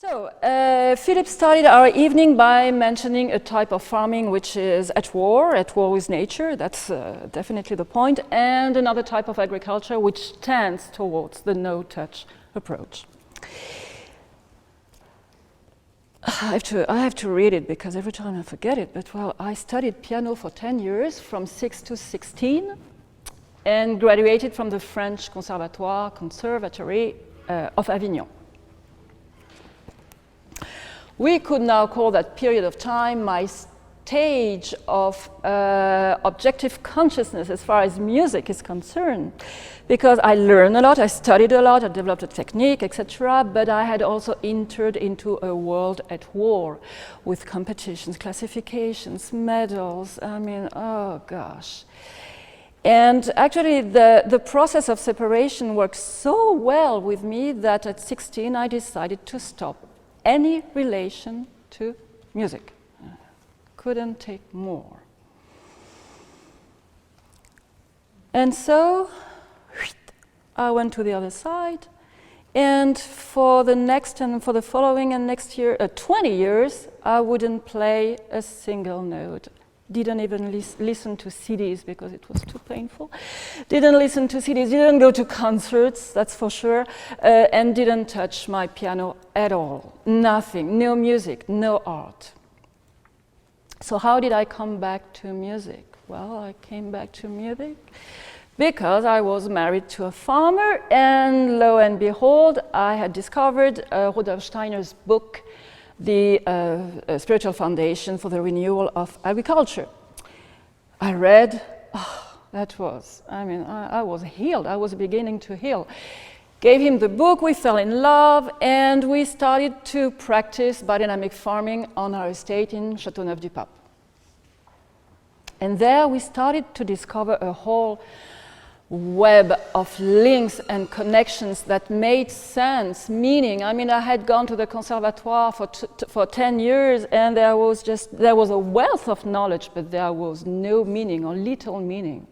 So, Philip started our evening by mentioning a type of farming which is at war with nature, that's definitely the point, and another type of agriculture which tends towards the no-touch approach. I have to read it because every time I forget it, but well, I studied piano for 10 years, from 6 to 16, and graduated from the French Conservatory of Avignon. We could now call that period of time my stage of objective consciousness as far as music is concerned, because I learned a lot, I studied a lot, I developed a technique, etc., but I had also entered into a world at war with competitions, classifications, medals, I mean, oh gosh. And actually the process of separation worked so well with me that at 16 I decided to stop any relation to music. Couldn't take more. And so I went to the other side, and for the next and for the following and next year, 20 years, I wouldn't play a single note. Didn't even listen to CDs because it was too painful. Didn't listen to CDs, didn't go to concerts, that's for sure, and didn't touch my piano at all. Nothing, no music, no art. So how did I come back to music? Well, I came back to music because I was married to a farmer, and lo and behold, I had discovered Rudolf Steiner's book, the Spiritual Foundation for the Renewal of Agriculture. I read, that was, I mean, I was healed, I was beginning to heal. Gave him the book, we fell in love, and we started to practice biodynamic farming on our estate in Châteauneuf-du-Pape. And there we started to discover a whole web of links and connections that made sense, meaning, I mean, I had gone to the conservatoire for 10 years, and there was a wealth of knowledge, but there was no meaning or little meaning.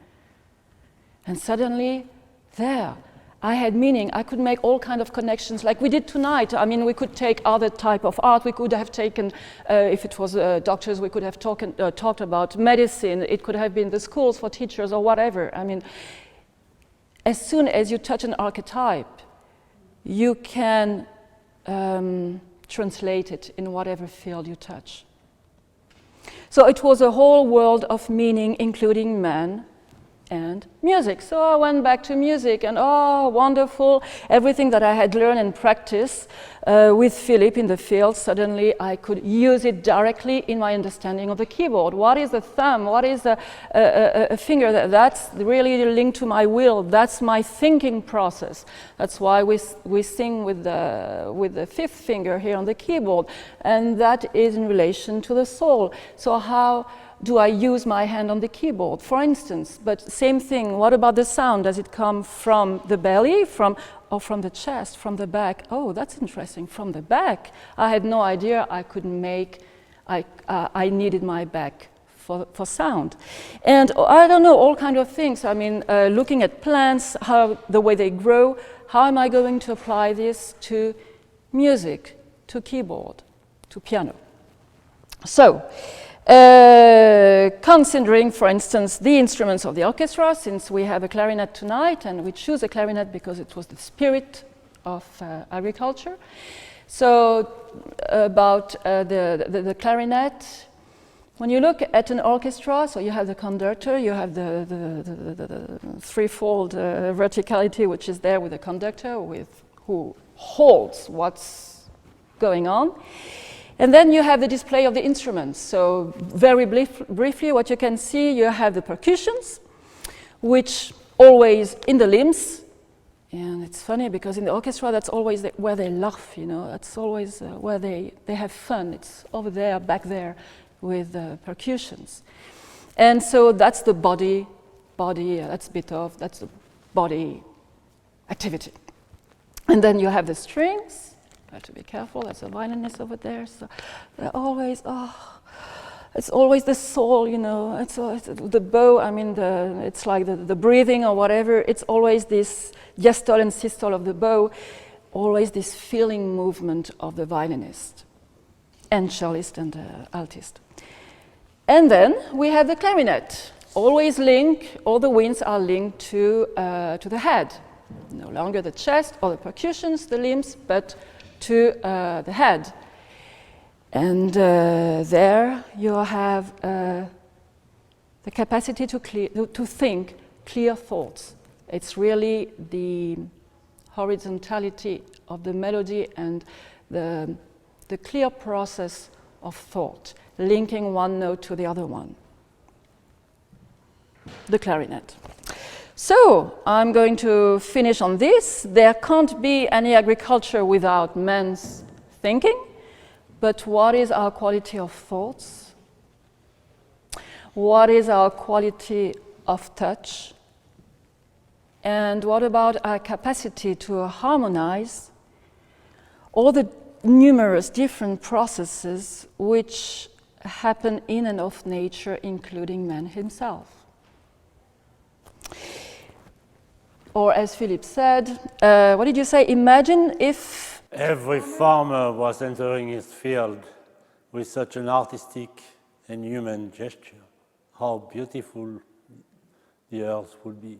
And suddenly, there, I had meaning. I could make all kinds of connections like we did tonight. I mean, we could take other type of art. We could have taken, if it was doctors, we could have talked about medicine. It could have been the schools for teachers or whatever. I mean, as soon as you touch an archetype, you can translate it in whatever field you touch. So it was a whole world of meaning, including man and music. So I went back to music, and oh, wonderful, everything that I had learned and practiced with Philip in the field, suddenly I could use it directly in my understanding of the keyboard. What is a thumb? What is a finger? That's really linked to my will. That's my thinking process. That's why we sing with the fifth finger here on the keyboard, and that is in relation to the soul. So how do I use my hand on the keyboard, for instance? But same thing, what about the sound? Does it come from the belly, or from the chest, from the back? Oh, that's interesting, from the back. I had no idea I could make, I needed my back for sound. And I don't know, all kinds of things. I mean, looking at plants, the way they grow, how am I going to apply this to music, to keyboard, to piano? So, considering, for instance, the instruments of the orchestra, since we have a clarinet tonight, and we choose a clarinet because it was the spirit of agriculture. So about the clarinet, when you look at an orchestra, so you have the conductor, you have the threefold verticality which is there with the conductor, who holds what's going on. And then you have the display of the instruments. So very briefly, what you can see, you have the percussions, which always in the limbs. And it's funny because in the orchestra, that's always where they laugh, you know. That's always where they have fun. It's over there, back there, with percussions. And so that's the body, that's the body activity. And then you have the strings. I have to be careful, there's a violinist over there, so they're always, it's always the soul, you know, it's the bow, I mean, it's like the breathing or whatever, it's always this diastole and systole of the bow. always this feeling movement of the violinist and cellist and altist. And then we have the clarinet. Always all the winds are linked to the head. No longer the chest or the percussions, the limbs, but to the head. And there you have the capacity to think clear thoughts. It's really the horizontality of the melody and the clear process of thought, linking one note to the other one. The clarinet. So I'm going to finish on this. There can't be any agriculture without men's thinking, but what is our quality of thoughts? What is our quality of touch? And what about our capacity to harmonize all the numerous different processes which happen in and of nature, including man himself? Or as Philip said, what did you say? Imagine if every farmer was entering his field with such an artistic and human gesture. How beautiful the earth would be.